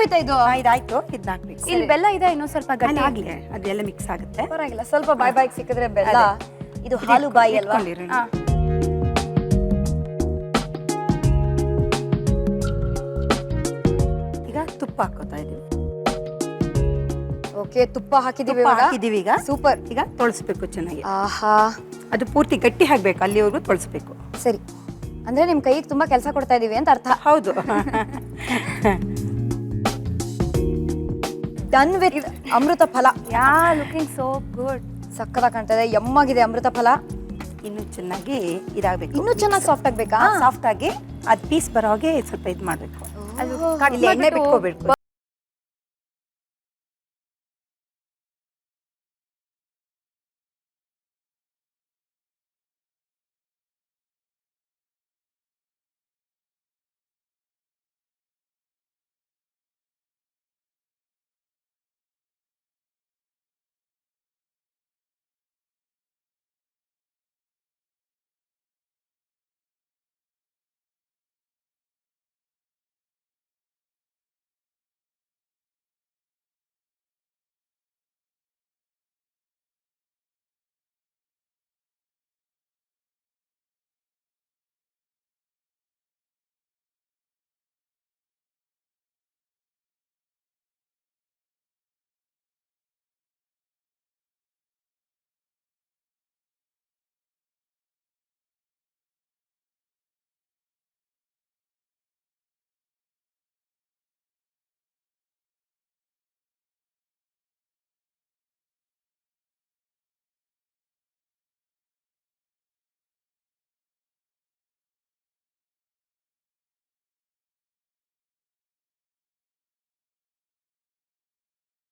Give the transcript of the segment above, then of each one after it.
ಆಗೋಯ್ತಾ ಇದು? ಇದಾಯ್ತು, ಇದನ್ನ ಹಾಕ್ಬೇಕು. ಇಲ್ಲಿ ಬೆಲ್ಲ ಇದೆ, ಇನ್ನೂ ಸ್ವಲ್ಪ ಗಟ್ಟಿ ಆಗ್ಲಿ, ಅದೆಲ್ಲ ಮಿಕ್ಸ್ ಆಗುತ್ತೆ. ಪರವಾಗಿಲ್ಲ, ಸ್ವಲ್ಪ ಬಾಯಿ ಸಿಕ್ಕಿದ್ರೆ ಬೆಲ್ಲ. ಇದು ಹಾಲು ಬಾಯಿ ಅಲ್ವಾ? ಈಗ ತುಪ್ಪ ಹಾಕೋತಾ ಇದೀವಿ. ಓಕೆ, ತುಪ್ಪ ಹಾಕಿದೀವಿ ಈಗ. ಸೂಪರ್. ಈಗ ತೊಳಸ್ಬೇಕು ಚೆನ್ನಾಗಿ. ಆಹಾ, ಅದು ಪೂರ್ತಿ ಗಟ್ಟಿ ಆಗ್ಬೇಕು, ಅಲ್ಲಿವರೆಗೂ ತೊಳಸ್ಬೇಕು. ಸರಿ, ಅಂದ್ರೆ ನಿಮ್ ಕೈಗೆ ತುಂಬಾ ಕೆಲಸ ಕೊಡ್ತಾ ಇದೀವಿ ಅಂತ ಅರ್ಥ. ಹೌದು. ಡನ್ ವಿತ್ ಅಮೃತ ಫಲ. ಯಾ, ಲುಕಿಂಗ್ ಸೋ ಗುಡ್. ಸಕ್ಕತ್ತಾಗಿ ಕಾಣ್ತಾ ಇದೆ, ಯಮ್ಮಾಗಿದೆ ಅಮೃತ ಫಲ. ಇನ್ನು ಚೆನ್ನಾಗಿ ಇದಾಗಬೇಕು. ಇನ್ನೂ ಚೆನ್ನಾಗಿ ಸಾಫ್ಟ್ ಆಗ್ಬೇಕಾ? ಸಾಫ್ಟ್ ಆಗಿ ಅದ್ ಪೀಸ್ ಬರೋ ಹಾಗೆ ಸ್ವಲ್ಪ ಇದು ಮಾಡ್ಬೇಕು. ಅದು ಇಲ್ಲಿ ಎಣ್ಣೆ ಬಿಟ್ಕೋಬೇಕು.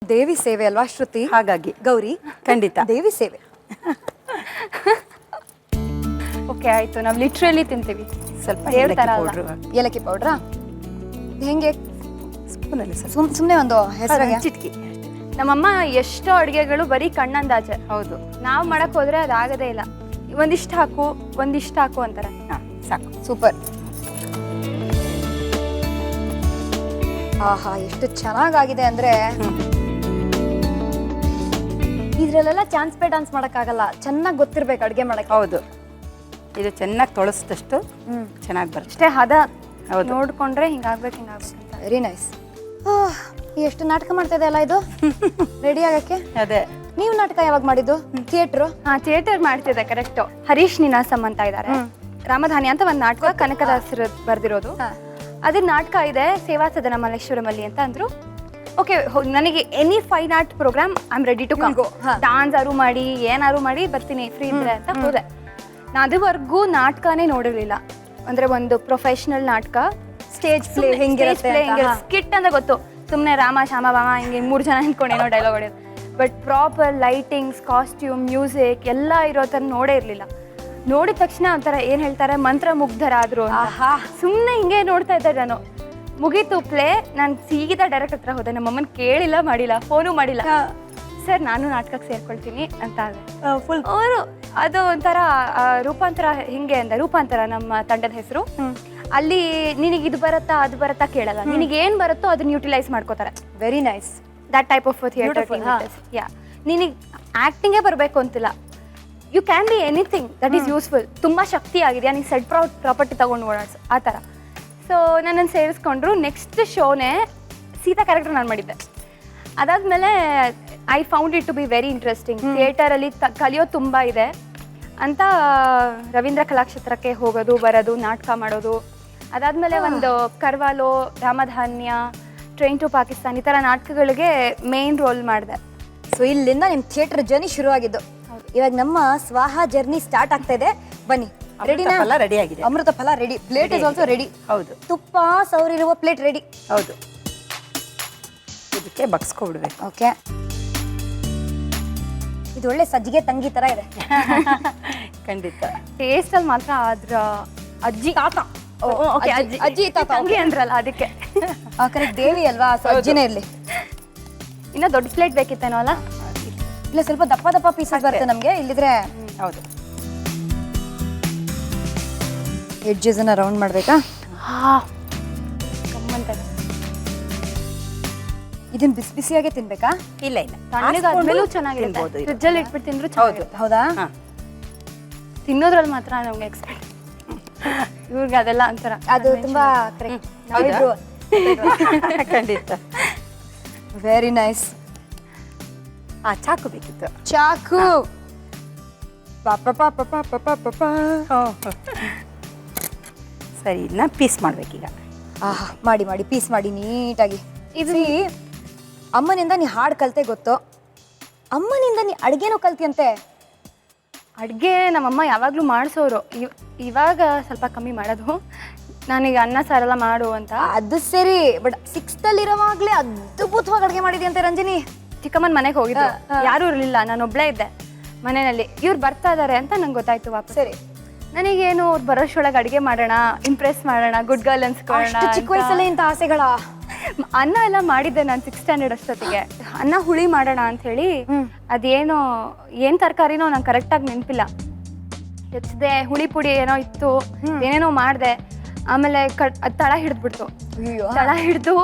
ದೇವಿ ಸೇವೆ ಅಲ್ವಾ ಶ್ರುತಿ? ಹಾಗಾಗಿ ಗೌರಿ, ಖಂಡಿತ ದೇವಿ ಸೇವೆ. ಓಕೆ, ಆಯ್ತು. ನಾವು ಲಿಟ್ರಲಿ ತಿಂತೀವಿ. ಸ್ವಲ್ಪ ದೇವ್ರ ತರ ಅಲ್ಲ. ಏಲಕ್ಕಿ ಪೌಡ್ರಾ? ಹೆಂಗೆ? ಸ್ಪೂನಲ್ಲಿ ಸ್ವಲ್ಪ ಸುಮ್ಮನೆ ಒಂದು ಹೆಸರಾಗೆ ಚಿಟ್ಕಿ. ನಮ್ಮಮ್ಮ ಎಷ್ಟೋ ಅಡುಗೆಗಳು ಬರೀ ಕಣ್ಣಂದಾಚೆ. ಹೌದು, ನಾವು ಮಾಡಕ್ ಹೋದ್ರೆ ಅದಾಗದೇ ಇಲ್ಲ. ಒಂದಿಷ್ಟು ಹಾಕು ಅಂತಾರೆ. ಸಾಕು. ಸೂಪರ್. ಆಹಾ, ಎಷ್ಟು ಚೆನ್ನಾಗಾಗಿದೆ ಅಂದ್ರೆ. ಇದ್ರಲ್ಲೆಲ್ಲ ಚಾನ್ಸ್ ಪೇ ಡಾನ್ಸ್ ಮಾಡಕ್ಕಾಗಲ್ಲ, ಚೆನ್ನಾಗಿ ಗೊತ್ತಿರ್ಬೇಕು ಅಡ್ಗೆ ಮಾಡಕ್ಕೆ. ಹೌದು, ಇದು ಚೆನ್ನಾಗಿ ತೊಳಸಿದಷ್ಟು ಚೆನ್ನಾಗಿ ಬರುತ್ತೆ. ಅಷ್ಟೇ ಹದ ಹೌದು. ನೋಡ್ಕೊಂಡ್ರೆ ಹಿಂಗಾಗ್ಬೇಕು ಅಂತ. Very nice. ಎಷ್ಟು ನಾಟಕ ಮಾಡ್ತಾ ಇದೆ ಅಲ್ಲ ಇದು ರೆಡಿ ಆಗಕ್ಕೆ. ಅದೇ. ನೀವು ನಾಟಕ ಯಾವಾಗ ಮಾಡಿದ್ದು? ಥಿಯೇಟ್ರು? ಥಿಯೇಟರ್ ಮಾಡ್ತಿದ್ದೆ, ಕರೆಕ್ಟ್. ಹರೀಶ್ ನಿನಾಸಂ ಅಂತ ಇದ್ದಾರೆ. ರಾಮಧಾನ್ಯ ಅಂತ ಒಂದು ನಾಟಕ ಕನಕದಾಸರು ಬರ್ದಿರೋದು. ಅದ್ರ ನಾಟಕ ಇದೆ, ಸೇವಾ ಸದನ ಮಲ್ಲೇಶ್ವರಮಲ್ಲಿ ಅಂತ ಅಂದ್ರು. ಓಕೆ, ನನಗೆ any fine art programme I am ready to come. Dance ಆರು ಮಾಡಿ ಏನಾರು ಮಾಡಿ ಬರ್ತೀನಿ ಫ್ರೀ ಇದ್ರೆ ಅಂತ ಹೋದೆ. ನಾ ಅದುವರೆಗೂ ನಾಟಕನೇ ನೋಡಿರ್ಲಿಲ್ಲ. ಅಂದ್ರೆ ಒಂದು ಪ್ರೊಫೆಷನಲ್ ನಾಟಕ, ಸ್ಟೇಜ್ ಪ್ಲೇ ಹೆಂಗಿರುತ್ತೆ, ಸ್ಕಿಟ್ ಅಂತ ಗೊತ್ತು. ಸುಮ್ಮನೆ ರಾಮ ಶಾಮ ಬಾಮ ಹಿಂಗೆ 3 ಜನ ನಿಂತ್ಕೊಂಡು ಏನೋ ಡೈಲಾಗ್ ಹೊಡೆಯೋದು. But proper lightings, costume, music ಎಲ್ಲ ಇರೋ ಥರ ನೋಡೇ ಇರಲಿಲ್ಲ. ನೋಡಿದ ತಕ್ಷಣ ಒಂಥರ ಏನು ಹೇಳ್ತಾರೆ, ಮಂತ್ರ ಮುಗ್ಧರಾದ್ರು. ಸುಮ್ಮನೆ ಹಿಂಗೆ ನೋಡ್ತಾ ಇದ್ದೆ ನಾನು. ಮುಗೀತು ಪ್ಲೇ, ನಾನು ಸೀದಾ ಡೈರೆಕ್ಟ್ ಹತ್ರ ಹೋದೆ. ನಮ್ಮಮ್ಮನ ಕೇಳಿಲ್ಲ, ಮಾಡಿಲ್ಲ, ಫೋನು ಮಾಡಿಲ್ಲ. ಸರ್, ನಾನು ನಾಟಕಕ್ಕೆ ಸೇರ್ಕೊಳ್ತೀನಿ ಅಂತ ಆದ್ರೆ ಅವರು ಅದು ಒಂಥರ ರೂಪಾಂತರ. ಹಿಂಗೆ ಅಂದ, ರೂಪಾಂತರ ನಮ್ಮ ತಂಡದ ಹೆಸರು. ಅಲ್ಲಿ ನಿನಗೆ ಇದು ಬರುತ್ತಾ ಅದು ಬರುತ್ತಾ ಕೇಳಲ್ಲ, ನಿನಗೆ ಏನು ಬರುತ್ತೋ ಅದನ್ನ ಯುಟಿಲೈಸ್ ಮಾಡ್ಕೋತಾರೆ. Very nice. That type of theatre. Yeah, ನಿನಗೆ ಆ್ಯಕ್ಟಿಂಗೇ ಬರಬೇಕು ಅಂತಿಲ್ಲ. You can be anything that is useful. ತುಂಬ ಶಕ್ತಿ ಆಗಿದೆಯಾ, ನೀನು ಸೆಟ್ ಪ್ರಾಪರ್ಟಿ ತೊಗೊಂಡು ಓಡಾಡ್ಸು ಆ ಥರ. ಸೊ ನನ್ನನ್ನು ಸೇರಿಸ್ಕೊಂಡ್ರು. ನೆಕ್ಸ್ಟ್ ಶೋನೇ ಸೀತಾ ಕ್ಯಾರೆಕ್ಟರ್ ನಾನು ಮಾಡಿದ್ದೆ. ಅದಾದಮೇಲೆ I found it to be very interesting. ಥಿಯೇಟರಲ್ಲಿ ಕಲಿಯೋದು ತುಂಬ ಇದೆ ಅಂತ ರವೀಂದ್ರ ಕಲಾಕ್ಷೇತ್ರಕ್ಕೆ ಹೋಗೋದು ಬರೋದು, ನಾಟಕ ಮಾಡೋದು. ಅದಾದಮೇಲೆ ಒಂದು ಕರ್ವಾಲೋ, ರಾಮಧಾನ್ಯ, ಟ್ರೈನ್ ಟು ಪಾಕಿಸ್ತಾನ್ ಈ ಥರ ನಾಟಕಗಳಿಗೆ ಮೇನ್ ರೋಲ್ ಮಾಡಿದೆ. ಸೊ ಇಲ್ಲಿಂದ ನಿಮ್ಮ ಥಿಯೇಟರ್ ಜರ್ನಿ ಶುರು ಆಗಿದ್ದು. ಇವಾಗ ನಮ್ಮ ಸ್ವಾಹ ಜರ್ನಿ ಸ್ಟಾರ್ಟ್ ಆಗ್ತಾ ಇದೆ. ಬನ್ನಿ, ರೆಡಿನಾ? ರೆಡಿ ಆಗಿದೆ. ಅಮೃತ ಫಲ ready. Plate is also ready. ಹೌದು, ತುಪ್ಪ ಸೌರಿರುವ ಪ್ಲೇಟ್ ರೆಡಿ. ಹೌದು. ಇದಕ್ಕೆ ಬಗ್ಸ್ಕೊಬಿಡ್ಬೇಕು. ಓಕೆ, ಇದು ಒಳ್ಳೆ ಸಜ್ಜಿಗೆ ತಂಗಿ ತರ ಇದೆ. ಖಂಡಿತ. ಟೇಸ್ಟಲ್ಲಿ ಮಾತ್ರ ಅದ್ರ ಅಜ್ಜಿ ತಾತ, ಅಜ್ಜಿ ತಾತ ತಂಗಿ ಅಂದ್ರಲ್ಲ ಅದಕ್ಕೆ. ಕರೆಕ್ಟ್, ದೇವಿ ಅಲ್ವಾ, ಸೊ ಅಜ್ಜಿನೇ ಇರ್ಲಿ. ಇನ್ನ ದೊಡ್ಡ ಪ್ಲೇಟ್ ಬೇಕಿತ್ತೇನೋ ಅಲ್ಲ? ಇಲ್ಲ, ಸ್ವಲ್ಪ ದಪ್ಪ ದಪ್ಪ ಪೀಸಸ್ ಬರುತ್ತೆ ನಮಗೆ. ಇಲ್ಲಿದ್ರೆ ಹೌದು, ಎಡ್ಜಸ್ ಅನ್ನ ರೌಂಡ್ ಮಾಡ್ಬೇಕಾ? ಗಮ್ಮಂತ. ಇದನ್ನ ಬಿಸಿ ಬಿಸಿಯಾಗೆ ತಿನ್ಬೇಕಾ? ಇಲ್ಲ ಇಲ್ಲ ತಣ್ಣಗಾದ್ಮೇಲೂ ಚೆನ್ನಾಗಿರುತ್ತೆ. ತಿನ್ಬೋದು ಇದು. ಫ್ರಿಜ್ಜಲ್ಲಿ ಇಟ್ಬಿಟ್ಟು ತಿಂದ್ರು ಹೌದು ಚೆನ್ನಾಗಿರುತ್ತೆ. ಹೌದಾ? ಹಾ ತಿನ್ನೋದ್ರಲ್ಲಿ ಮಾತ್ರ ನಮ್ಗೆ ಎಕ್ಸ್ಪೆಕ್ಟ್, ಇವ್ರಿಗೆ ಅದೆಲ್ಲ ಅಂತಾರ. ಅದು ತುಂಬಾ ಕರೆಕ್ಟ್. ನಾವಿಬ್ರು ಖಂಡಿತ. Very nice. ಚಾಕು ಬೇಕಿತ್ತು. ಚಾಕು. ಪಾಪ ಪಾಪ ಪಾಪ ಪಾಪ ಪಾ. ಸರಿ, ಇದನ್ನ ಪೀಸ್ ಮಾಡ್ಬೇಕೀಗ. ಆಹಾ, ಮಾಡಿ ಮಾಡಿ ಪೀಸ್ ಮಾಡಿ ನೀಟಾಗಿ. ಇದು ಅಮ್ಮನಿಂದ ನೀ ಹಾಡು ಕಲ್ತೆ ಗೊತ್ತು, ಅಮ್ಮನಿಂದ ನೀ ಅಡುಗೆನೂ ಕಲ್ತಿಯಂತೆ. ಅಡುಗೆ ನಮ್ಮಮ್ಮ ಯಾವಾಗಲೂ ಮಾಡಿಸೋರು, ಇವಾಗ ಸ್ವಲ್ಪ ಕಮ್ಮಿ ಮಾಡೋದು. ನಾನೀಗ ಅನ್ನ ಸಾರೆಲ್ಲ ಮಾಡು ಅಂತ. ಅದು ಸರಿ, ಬಟ್ 6th ಅಲ್ಲಿ ಇರೋವಾಗ್ಲೇ ಅದ್ಭುತವಾಗಿ ಅಡುಗೆ ಮಾಡಿದ್ಯಂತೆ ರಂಜನಿ. ಚಿಕ್ಕಮ್ಮನ ಮನೆಗೆ ಹೋಗಿದ್ದು, ಯಾರೂ ಇರಲಿಲ್ಲ, ನಾನು ಒಬ್ಳೇ ಇದ್ದೆ ಮನೆಯಲ್ಲಿ. ಇವ್ರು ಬರ್ತಾ ಇದ್ದಾರೆ ಅಂತ ನಂಗೆ ಗೊತ್ತಾಯ್ತು ವಾಪಸ್. ಸರಿ, ನನಗೇನು ಅವ್ರು ಬರೋಷ್ಟೊಳಗೆ ಅಡುಗೆ ಮಾಡೋಣ, ಇಂಪ್ರೆಸ್ ಮಾಡೋಣ, ಗುಡ್ ಗರ್ಲ್ ಅನ್ಸ್ಕೊಳ್ಳೋಣ. ಚಿಕ್ಕ ವಯಸ್ಸಲ್ಲೇ ಇಂಥ ಆಸೆಗಳ? ಅನ್ನ ಎಲ್ಲ ಮಾಡಿದ್ದೆ ನಾನು 6th ಸ್ಟ್ಯಾಂಡರ್ಡ್ ಅಷ್ಟೊತ್ತಿಗೆ. ಅನ್ನ ಹುಳಿ ಮಾಡೋಣ ಅಂತ ಹೇಳಿ, ಅದೇನೋ ಏನು ತರಕಾರಿನೋ ನಂಗೆ ಕರೆಕ್ಟಾಗಿ ನೆನಪಿಲ್ಲ, ಹೆಚ್ಚಿದೆ. ಹುಳಿ ಪುಡಿ ಏನೋ ಇತ್ತು, ಏನೇನೋ ಮಾಡಿದೆ. ಆಮೇಲೆ ಅದು ತಳ ಹಿಡಿದ್ಬಿಡ್ತು. ತಳ ಹಿಡಿದು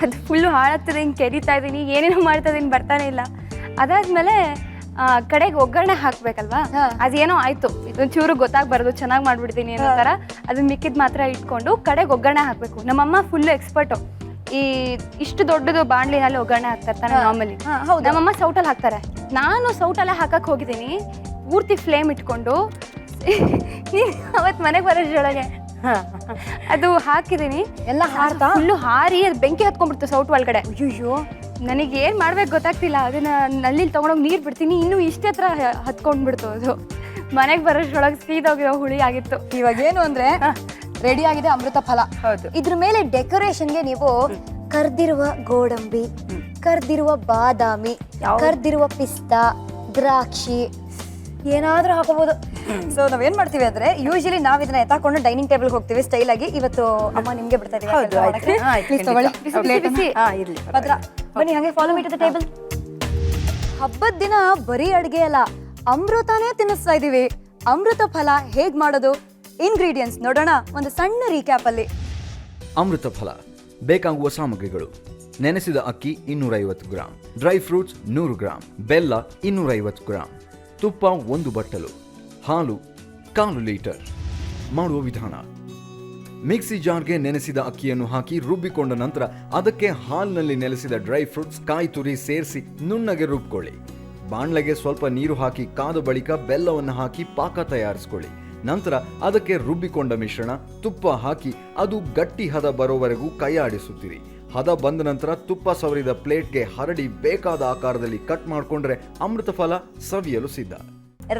ಅದು ಫುಲ್ಲು ಹಾಳಾಗ್ತದೆ, ಹಿಂಗೆ ಕೆರಿತಾ ಇದ್ದೀನಿ, ಏನೇನೋ ಮಾಡ್ತಾ ಇದ್ದೀನಿ, ಬರ್ತಾನೆ ಇಲ್ಲ. ಅದಾದ್ಮೇಲೆ ಕಡೆಗೆ ಒಗ್ಗರಣೆ ಹಾಕ್ಬೇಕಲ್ವಾ, ಅದೇನೋ ಆಯ್ತು, ಇದೊಂದು ಚೂರು ಗೊತ್ತಾಗ್ಬಾರ್ದು, ಚೆನ್ನಾಗಿ ಮಾಡ್ಬಿಡ್ತೀನಿ ಅನ್ನೋ ಥರ ಅದನ್ನ ಮಿಕ್ಕಿದ್ ಮಾತ್ರ ಇಟ್ಕೊಂಡು ಕಡೆಗೆ ಒಗ್ಗರಣೆ ಹಾಕಬೇಕು. ನಮ್ಮಮ್ಮ ಫುಲ್ಲು ಎಕ್ಸ್ಪರ್ಟು. ಇಷ್ಟು ದೊಡ್ಡದು ಬಾಣಲಿನಲ್ಲಿ ಒಗ್ಗರಣೆ ಹಾಕ್ತಾರೆ ನಾರ್ಮಲಿ, ನಮ್ಮಮ್ಮ ಸೌಟಲ್ಲಿ ಹಾಕ್ತಾರೆ. ನಾನು ಸೌಟಲ್ಲೇ ಹಾಕಕ್ಕೆ ಹೋಗಿದ್ದೀನಿ, ಪೂರ್ತಿ ಫ್ಲೇಮ್ ಇಟ್ಕೊಂಡು. ಅವತ್ತು ಮನೆಗೆ ಬರೋದ್ರೊಳಗೆ ಅದು ಹಾಕಿದ್ದೀನಿ, ಎಲ್ಲ ಹಾರ್ತಾ ಫುಲ್ಲು ಹಾರಿ ಅದು ಬೆಂಕಿ ಹತ್ಕೊಂಡ್ಬಿಡ್ತು ಸೌಟ್ ಒಳಗಡೆ. ಅಯ್ಯೋ, ನನಗೆ ಏನು ಮಾಡ್ಬೇಕು ಗೊತ್ತಾಗ್ತಿಲ್ಲ. ಅದನ್ನ ನಲ್ಲಿಲಿ ತೊಗೊಂಡೋಗಿ ನೀರು ಬಿಡ್ತೀನಿ, ಇನ್ನೂ ಇಷ್ಟೇ ಹತ್ರ ಹತ್ಕೊಂಡ್ಬಿಡ್ತು ಅದು. ಮನೆಗೆ ಬರೋಷ್ರೊಳಗೆ ಸೀದೋಗಿರೋ ಹುಳಿ ಆಗಿತ್ತು. ಇವಾಗ ಏನು ಅಂದ್ರೆ ರೆಡಿ ಆಗಿದೆ ಅಮೃತ ಫಲ. ಹೌದು. ಇದ್ರ ಮೇಲೆ ಡೆಕೋರೇಷನ್ಗೆ ನೀವು ಕರ್ದಿರುವ ಗೋಡಂಬಿ, ಕರ್ದಿರುವ ಬಾದಾಮಿ, ಕರ್ದಿರುವ ಪಿಸ್ತಾ, ದ್ರಾಕ್ಷಿ ಏನಾದ್ರೂ ಹಾಕೋಬಹುದು. ಸೊ ನಾವೇನ್ ಮಾಡ್ತೀವಿ ಅಂದ್ರೆ ಯೂಶಲಿ ನಾವ್ ಇದನ್ನ ಎತ್ತಾಕೊಂಡು ಡೈನಿಂಗ್ ಟೇಬಲ್ ಹೋಗ್ತೀವಿ ಸ್ಟೈಲ್ ಆಗಿ. ಇವತ್ತು ಅಮ್ಮ ನಿಮ್ಗೆ ಬಿಡ್ತಾ ಇದೀವಿ. ಹೌದು, ಆಯ್ತು. Please ತಗೊಳ್ಳಿ. ಇರ್ಲಿ. ಭದ್ರ, ಬನ್ನಿ ಹಂಗೆ follow me to the table. ಹಬ್ಬದ ದಿನ ಬರೀ ಅಡ್ಗೆ ಅಲ್ಲ, ಅಮೃತನೇ ತಿನ್ನಿಸ್ತಾ ಇದೀವಿ. ಅಮೃತ ಫಲ ಹೇಗ್ ಮಾಡೋದು, ಇಂಗ್ರೀಡಿಯೆಂಟ್ಸ್ ನೋಡೋಣ ಒಂದು ಸಣ್ಣ ರೀಕ್ಯಾಪ್ ಅಲ್ಲಿ. ಅಮೃತ ಫಲ ಬೇಕಾಗುವ ಸಾಮಗ್ರಿಗಳು: ನೆನೆಸಿದ ಅಕ್ಕಿ 250 ಗ್ರಾಂ, ಡ್ರೈ ಫ್ರೂಟ್ಸ್ 100 ಗ್ರಾಂ, ಬೆಲ್ಲ 250 ಗ್ರಾಂ, ತುಪ್ಪ 1 ಬಟ್ಟಲು, ಹಾಲು 1/4 ಲೀಟರ್. ಮಾಡುವ ವಿಧಾನ: ಮಿಕ್ಸಿ ಜಾರ್ಗೆ ನೆನೆಸಿದ ಅಕ್ಕಿಯನ್ನು ಹಾಕಿ ರುಬ್ಬಿಕೊಂಡ ನಂತರ ಅದಕ್ಕೆ ಹಾಲಿನಲ್ಲಿ ನೆಲೆಸಿದ ಡ್ರೈ ಫ್ರೂಟ್ಸ್, ಕಾಯಿ ತುರಿ ಸೇರಿಸಿ ನುಣ್ಣಗೆ ರುಬ್ಕೊಳ್ಳಿ. ಬಾಣ್ಲೆಗೆ ಸ್ವಲ್ಪ ನೀರು ಹಾಕಿ ಕಾದ ಬಳಿಕ ಬೆಲ್ಲವನ್ನು ಹಾಕಿ ಪಾಕ ತಯಾರಿಸಿಕೊಳ್ಳಿ. ನಂತರ ಅದಕ್ಕೆ ರುಬ್ಬಿಕೊಂಡ ಮಿಶ್ರಣ, ತುಪ್ಪ ಹಾಕಿ ಅದು ಗಟ್ಟಿ ಹದ ಬರೋವರೆಗೂ ಕೈಯಾಡಿಸುತ್ತೀರಿ. ಹದ ಬಂದ ನಂತರ ತುಪ್ಪ ಸವರಿದ ಪ್ಲೇಟ್ಗೆ ಹರಡಿ ಬೇಕಾದ ಆಕಾರದಲ್ಲಿ ಕಟ್ ಮಾಡಿಕೊಂಡ್ರೆ ಅಮೃತ ಫಲ ಸವಿಯಲು ಸಿದ್ಧ.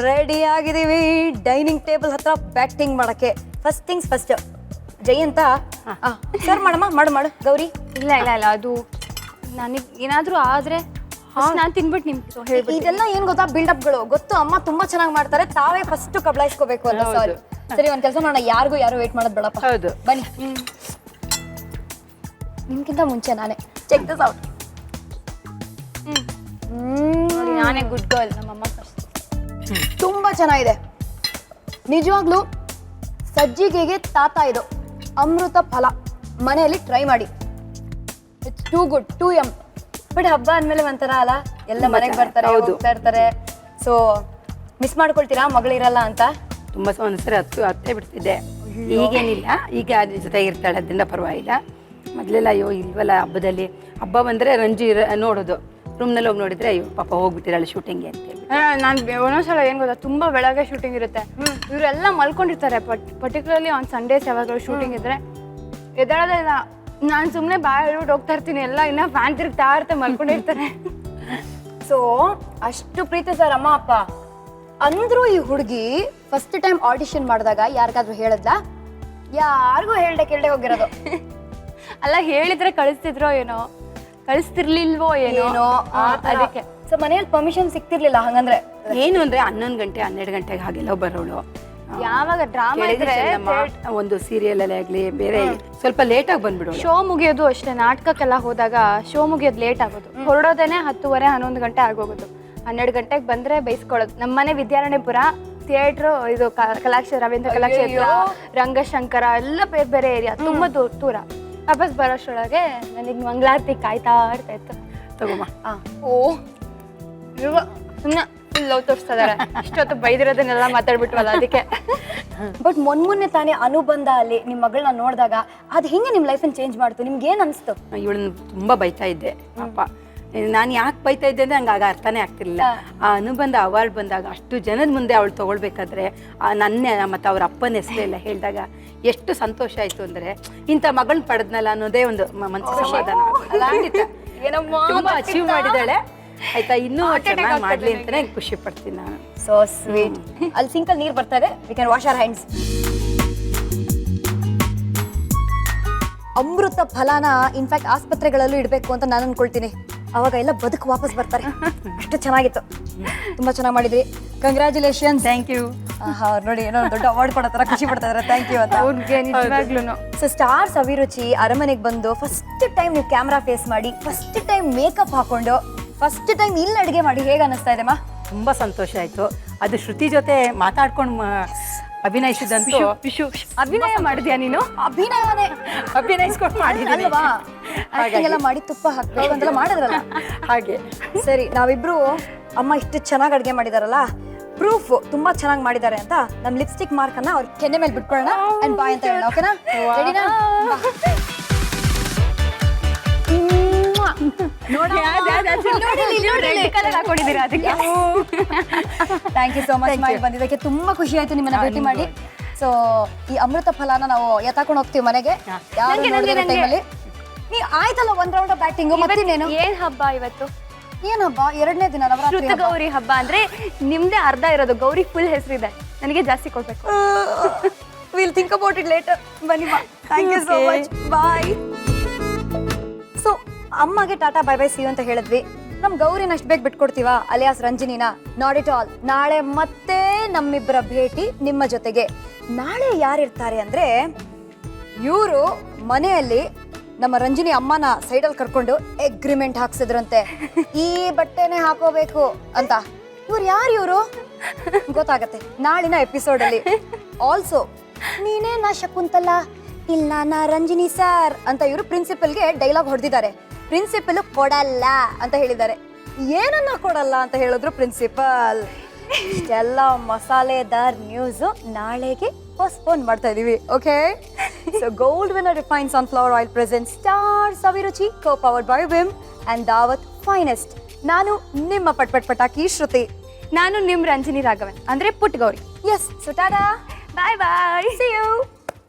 ರೆಡಿ ಆಗಿದೀವಿ ಡೈನಿಂಗ್ ಟೇಬಲ್ ಹತ್ರ ಬ್ಯಾಟಿಂಗ್ ಮಾಡಕ್ಕೆ. ಫಸ್ಟ್ ಥಿಂಗ್ಸ್ ಫಸ್ಟ್, ಜೈ ಅಂತ ಸರ್ ಮಾಡಮ್ಮ, ಮಾಡು ಗೌರಿ. ಇಲ್ಲ ಇಲ್ಲ ಇಲ್ಲ, ಅದು ನನಗೆ ಏನಾದರೂ ಆದರೆ ನಾನು ತಿನ್ಬಿಟ್ಟು ನಿಮ್ಗೆ ಹೇಳ್ಬಿಟ್ಟು. ಇದೆಲ್ಲ ಏನ್ ಗೊತ್ತಾ, ಬಿಲ್ಡಪ್ಗಳು ಗೊತ್ತು. ಅಮ್ಮ ತುಂಬಾ ಚೆನ್ನಾಗಿ ಮಾಡ್ತಾರೆ, ತಾವೇ ಫಸ್ಟ್ ಕಬ್ಲಾಯಿಸ್ಕೋಬೇಕು ಅಲ್ಲ. ಸಾರಿ, ಸರಿ ಒಂದ್ ಕೆಲಸ ಮಾಡೋಣ, ಯಾರು ವೇಟ್ ಮಾಡೋದು ಬೇಡಪ್ಪ. ಹೌದು, ಬನ್ನಿ. ನಿಮ್ಗಿಂತ ಮುಂಚೆ ನಾನೇ ಚೆಕ್ ದಿಸ್ ಔಟ್. ನಾನೇ ಗುಡ್ ಗರ್ಲ್, ನಮ್ಮಮ್ಮ ಫಸ್ಟ್. ತುಂಬಾ ಚೆನ್ನಾಗಿದೆ ನಿಜವಾಗ್ಲೂ. ಸಜ್ಜಿಗೆಗೆ ತಾತ ಇದು ಅಮೃತ ಫಲ ಮನೆಯಲ್ಲಿ ಟ್ರೈ ಮಾಡಿ. It's too good, 2M. But ಹಬ್ಬ ಅಂದ್ಮೇಲೆ ಒಂಥರ ಅಲ್ಲ, ಎಲ್ಲ ಮನೆಗೆ ಬರ್ತಾರೆ, ಹೋಗ್ತಾ ಇರ್ತಾರೆ. ಸೊ ಮಿಸ್ ಮಾಡ್ಕೊಳ್ತೀರಾ ಮಗಳಿರಲ್ಲ ಅಂತ? ತುಂಬಾ ಒಂದ್ಸರಿ ಹತ್ತೇ ಬಿಡ್ತಿದ್ದೆ. ಈಗೇನಿಲ್ಲ, ಈಗ ಅದ್ರ ಜೊತೆ ಇರ್ತಾಳೆ, ಅದರಿಂದ ಪರವಾಗಿಲ್ಲ. ಮೊದಲೆಲ್ಲ ಅಯ್ಯೋ ಇಲ್ವಲ್ಲ ಹಬ್ಬದಲ್ಲಿ, ಹಬ್ಬ ಬಂದರೆ ರಂಜು ನೋಡೋದು, ರೂಮ್ನಲ್ಲಿ ಹೋಗಿ ನೋಡಿದ್ರೆ ಅಯ್ಯೋ ಪಾಪ ಹೋಗ್ಬಿಟ್ಟಿರಲ್ಲ ಶೂಟಿಂಗ್ಗೆ ಅಂತೇಳಿ. ನಾನು ಒಂದೊಂದ್ಸಲ ಏನು ಗೊತ್ತಾ, ತುಂಬ ಬೆಳಗ್ಗೆ ಶೂಟಿಂಗ್ ಇರುತ್ತೆ, ಇವರೆಲ್ಲ ಮಲ್ಕೊಂಡಿರ್ತಾರೆ. ಪರ್ಟಿಕ್ಯುಲರ್ಲಿ ಆನ್ ಸಂಡೇಸ್ ಯಾವಾಗಲೂ ಶೂಟಿಂಗ್ ಇದ್ರೆ ಎದ್ದೇಳೋದೇ ಇಲ್ಲ. ನಾನು ಸುಮ್ಮನೆ ಬಾಯ್ ಹೇಳ್ಬಿಟ್ಟು ಹೋಗ್ತಾ ಇರ್ತೀನಿ, ಎಲ್ಲ ಇನ್ನೂ ಫ್ಯಾನ್ ತಿರುಗ್ತಾ ಇರ್ತಾರೆ, ಮಲ್ಕೊಂಡಿರ್ತಾರೆ. ಸೊ ಅಷ್ಟು ಪ್ರೀತಿ ಸರ್ ಅಮ್ಮ ಅಪ್ಪ ಅಂದ್ರು. ಈ ಹುಡುಗಿ ಫಸ್ಟ್ ಟೈಮ್ ಆಡಿಷನ್ ಮಾಡಿದಾಗ ಯಾರಿಗಾದ್ರೂ ಹೇಳದ್ಲ? ಯಾರಿಗೂ ಕೇಳ್ದೆ ಹೋಗಿರೋದು. ಅಲ್ಲ, ಹೇಳಿದ್ರೆ ಕಳಿಸ್ತಿದ್ರೋ ಏನೋ, ಕಳಿಸ್ತಿರ್ಲಿಲ್ವೋ ಏನೋ ಅದಕ್ಕೆ. ಸೊ ಮನೆಯಲ್ಲಿ ಪರ್ಮಿಷನ್ ಸಿಗ್ತಿರ್ಲಿಲ್ಲ ಹಂಗಂದ್ರೆ? ಏನು ಅಂದ್ರೆ 11 ಗಂಟೆ 12 ಗಂಟೆಗೆ ಹಾಗೆಲ್ಲ ಬರೋಳು. ಯಾವಾಗ ಡ್ರಾಮಾ ಇದ್ರೆ ಒಂದು ಸೀರಿಯಲ್ ಅಲ್ಲೇ ಆಗ್ಲಿ ಬೇರೆ ಸ್ವಲ್ಪ ಲೇಟ್ ಆಗಿ ಬಂದ್ಬಿಡೋಳು. ಶೋ ಮುಗಿಯೋದು ಅಷ್ಟೇ, ನಾಟಕಕ್ಕೆಲ್ಲ ಹೋದಾಗ ಶೋ ಮುಗಿಯೋದು ಲೇಟ್ ಆಗೋದು. ಹೊರಡೋದೇನೆ 10:30 11 ಗಂಟೆ ಆಗೋಗೋದು. 12 ಗಂಟೆಗೆ ಬಂದ್ರೆ ಬೈಸ್ಕೊಳ್ಳೋದು. ನಮ್ಮನೆ ವಿದ್ಯಾರಣ್ಯಪುರ, ಥಿಯೇಟ್ರು ಇದು ಕಲಾಕ್ಷೇತ್ರ, ರವೀಂದ್ರ ಕಲಾಕ್ಷೇತ್ರ, ರಂಗಶಂಕರ ಎಲ್ಲ ಬೇರೆ ಬೇರೆ ಏರಿಯಾ, ತುಂಬ ದೂರ. ವಾಪಸ್ ಬರೋಷ್ಟರೊಳಗೆ ನನಗೆ ಮಂಗಳಾರತಿ ಕಾಯ್ತಾ ಇರ್ತಾಯಿತ್ತು. ತಗೋಮ್ಮ. ಓ ಇವ ಸುಮ್ಮನೆ ಫುಲ್ ಲವ್ ತೋರಿಸ್ತಾ ಇದಾರೆ. ಇಷ್ಟೊತ್ತು ಬೈದಿರೋದನ್ನೆಲ್ಲ ಮಾತಾಡ್ಬಿಟ್ವಲ್ಲ ಅದಕ್ಕೆ. ಬಟ್ ಮೊನ್ನೆ ತಾನೇ ಅನುಬಂಧ ಅಲ್ಲಿ ನಿಮ್ಮ ಮಗಳನ್ನ ನೋಡಿದಾಗ ಅದು ಹಿಂಗೆ ನಿಮ್ಮ ಲೈಫನ್ನು ಚೇಂಜ್ ಮಾಡ್ತು, ನಿಮ್ಗೆ ಏನು ಅನಿಸ್ತು? ಇವಳನ್ನ ತುಂಬ ಬೈತಾ ಇದ್ದೆ ಪಾಪ. ನಾನು ಯಾಕೆ ಬೈತಾ ಇದ್ದೆ ಅಂದರೆ ಹಂಗೆ ಆಗ ಅರ್ಥನೇ ಆಗ್ತಿರ್ಲಿಲ್ಲ. ಆ ಅನುಬಂಧ ಅವಾರ್ಡ್ ಬಂದಾಗ ಅಷ್ಟು ಜನದ ಮುಂದೆ ಅವಳು ತೊಗೊಳ್ಬೇಕಾದ್ರೆ ನನ್ನ ಮತ್ತು ಅವ್ರ ಅಪ್ಪನ ಹೆಸರೆಲ್ಲ ಹೇಳಿದಾಗ ಎಷ್ಟು ಸಂತೋಷ ಆಯಿತು ಅಂದರೆ ಇಂಥ ಮಗಳನ್ನ ಪಡೆದ್ನಲ್ಲ ಅನ್ನೋದೇ ಒಂದು ಮನಸ್ಸು ಸಮಾಧಾನ ಆಗೋದು. ತುಂಬ ಅಚೀವ್ ಮಾಡಿದ್ದಾಳೆ ಆಯ್ತಾ, ಇನ್ನೂ ಚೆನ್ನಾಗಿ ಮಾಡಲಿ ಅಂತಲೇ ಖುಷಿ ಪಡ್ತೀನಿ ನಾನು. So sweet. ಅಲ್ಲಿ ಸಿಂಕಲ್ಲಿ ನೀರು ಬರ್ತಾರೆ, we can wash our hands. ಅಮೃತ ಫಲನ ಇನ್ಫ್ಯಾಕ್ಟ್ ಆಸ್ಪತ್ರೆಗಳಲ್ಲೂ ಇಡಬೇಕು ಅಂತ ನಾನು ಅನ್ಕೊಳ್ತೀನಿ. ಅವಾಗ ಎಲ್ಲ ಬದುಕು ವಾಪಸ್ ಬರ್ತಾರೆ. ಅಷ್ಟು ಚೆನ್ನಾಗಿತ್ತು, ತುಂಬಾ ಚೆನ್ನಾಗಿ ಮಾಡಿದ್ರಿ. ಕಂಗ್ರ್ಯಾಚುಲೇಷನ್ಸ್. Thank you. ನೋಡಿ ಏನೋ ದೊಡ್ಡ ಅವಾರ್ಡ್ ಕೊಡೋ ಥರ ಖುಷಿ ಪಡ್ತಾ ಇದ್ದಾರೆ. ಥ್ಯಾಂಕ್ ಯು ಅಂತ. ಅವ್ರಿಗೆ ನಿಜವಾಗ್ಲೂ. ಸೊ ಸ್ಟಾರ್ಸ್ ಅಭಿರುಚಿ ಅರಮನೆಗೆ ಬಂದು ಫಸ್ಟ್ ಟೈಮ್ ನೀವು ಕ್ಯಾಮ್ರಾ ಫೇಸ್ ಮಾಡಿ, ಫಸ್ಟ್ ಟೈಮ್ ಮೇಕಪ್ ಹಾಕೊಂಡು, ಫಸ್ಟ್ ಟೈಮ್ ಇಲ್ಲಿ ಅಡುಗೆ ಮಾಡಿ ಹೇಗೆ ಅನ್ನಿಸ್ತಾ ಇದೆ ಮಾ? ತುಂಬ ಸಂತೋಷ ಆಯಿತು. ಅದು ಶ್ರುತಿ ಜೊತೆ ಮಾತಾಡ್ಕೊಂಡು ಅಭಿನಯಿಸಿದಂತೂ. ಅಭಿನಯ ಮಾಡಿದ್ಯಾ ನೀನು? ಅಭಿನಯನೇ ಅಭಿನಯಿಸ್ಕೊಂಡು ಮಾಡಿದ್ದೀನಿ ಅಲ್ವಾ? ಆಕ್ಟಿಂಗ್ ಎಲ್ಲ ಮಾಡಿ ತುಪ್ಪ ಹಾಕ್ಬೇಕು ಅಂತೆಲ್ಲ ಮಾಡಿದ್ರಲ್ಲ ಹಾಗೆ. ಸರಿ, ನಾವಿಬ್ರು ಅಮ್ಮ ಇಷ್ಟು ಚೆನ್ನಾಗಿ ಅಡುಗೆ ಮಾಡಿದಾರಲ್ಲ, ಪ್ರೂಫ್ ತುಂಬಾ ಚೆನ್ನಾಗಿ ಮಾಡಿದ್ದಾರೆ ಅಂತ ನಮ್ಮ ಲಿಪ್ಸ್ಟಿಕ್ ಮಾರ್ಕ್ ಅನ್ನ ಅವ್ರ ಕೆನ್ನೆ ಮೇಲೆ ಬಿಟ್ಕೊಳ್ಳೋಣ ಅಂಡ್ ಬಾಯ್ ಅಂತ ಹೇಳೋಣ. ಓಕೆನಾ? ರೆಡಿನಾ? ಹಾಕೊಂಡಿದ್ದೀರಾ ಅದಕ್ಕೆ. ಥ್ಯಾಂಕ್ ಯು ಸೋ ಮಚ್ ಮಾಡಿ ಬಂದಿದ್ದಕ್ಕೆ. ತುಂಬಾ ಖುಷಿ ಆಯ್ತು ನಿಮ್ಮನ್ನ ಭೇಟಿ ಮಾಡಿ. ಸೊ ಈ ಅಮೃತ ಫಲನ ನಾವು ಎತ್ತಾಕೊಂಡು ಹೋಗ್ತೀವಿ ಮನೆಗೆ ಟೈಮಲ್ಲಿ. ನೀ ಆಯ್ತಲ್ಲ ಒಂದ್ ರೌಂಡ್ ಆಫ್ ಬ್ಯಾಟಿಂಗ್, ಮತ್ತಿನ್ನೇನು? ಏನ್ ಹಬ್ಬ ಇವತ್ತು? ಏನ್ ಹಬ್ಬ? 2ನೇ ದಿನ ನವರಾತ್ರಿ ಶ್ರುತ ಗೌರಿ ಹಬ್ಬ. ಅಂದ್ರೆ ನಿಮ್ದೇ ಅರ್ಧ ಇರೋದು, ಗೌರಿ ಫುಲ್ ಹೆಸರಿದೆ, ನನಗೆ ಜಾಸ್ತಿ ಕೊಡ್ಬೇಕು. Will think about it later. ಬನ್ನಿ ಮಾ. Thank you so much. Bye. So ಅಮ್ಮಗೆ tata bye bye see you ಅಂತ ಹೇಳಿದ್ವಿ. ನಮ್ ಗೌರಿನ ಅಷ್ಟು ಬೇಗ ಬಿಟ್ಕೊಡ್ತೀವ, ಅಲಿಯಾಸ್ ರಂಜನಿನ? Not at all. ನಾಳೆ ಮತ್ತೆ ನಮ್ಮಿಬ್ಬರ ಭೇಟಿ ನಿಮ್ಮ ಜೊತೆಗೆ. ನಾಳೆ ಯಾರಿರ್ತಾರೆ ಅಂದ್ರೆ, ಇವರು ಮನೆಯಲ್ಲಿ ನಮ್ಮ ರಂಜಿನಿ ಅಮ್ಮನ ಸೈಡಲ್ಲಿ ಕರ್ಕೊಂಡು ಎಗ್ರಿಮೆಂಟ್ ಹಾಕ್ಸಿದ್ರಂತೆ, ಈ ಬಟ್ಟೆನೆ ಹಾಕೋಬೇಕು ಅಂತ. ಇವ್ರು ಯಾರು ಇವರು ಗೊತ್ತಾಗತ್ತೆ ನಾಳಿನ ಎಪಿಸೋಡಲ್ಲಿ. ಆಲ್ಸೋ ನೀನೇ ನಾ ಶಕುಂತಲ, ಇಲ್ಲ ನಾ ರಂಜಿನಿ ಸರ್ ಅಂತ ಇವರು ಪ್ರಿನ್ಸಿಪಲ್ಗೆ ಡೈಲಾಗ್ ಹೊಡೆದಿದ್ದಾರೆ. ಪ್ರಿನ್ಸಿಪಲ್ ಕೊಡಲ್ಲ ಅಂತ ಹೇಳಿದ್ದಾರೆ. ಏನನ್ನ ಕೊಡಲ್ಲ ಅಂತ ಹೇಳಿದ್ರು ಪ್ರಿನ್ಸಿಪಲ್. ಇಷ್ಟೆಲ್ಲ ಮಸಾಲೆದಾರ್ ನ್ಯೂಸು ನಾಳೆಗೆ ಪೋಸ್ಟ್ಪೋನ್ ಮಾಡ್ತಾ ಇದೀವಿ. Okay, so gold winner refined sunflower oil present stars Abhiruchi, co powered by Vim and Daawat finest. ನಾನು ನಿಮ್ಮ ಪಟ್ ಪಟಾಕಿ ಶ್ರುತಿ. ನಾನು ನಿಮ್ ರಂಜಿನಿ ರಾಘವನ್, ಅಂದ್ರೆ ಪುಟ್ Gauri. Yes, so tata, bye bye, see you.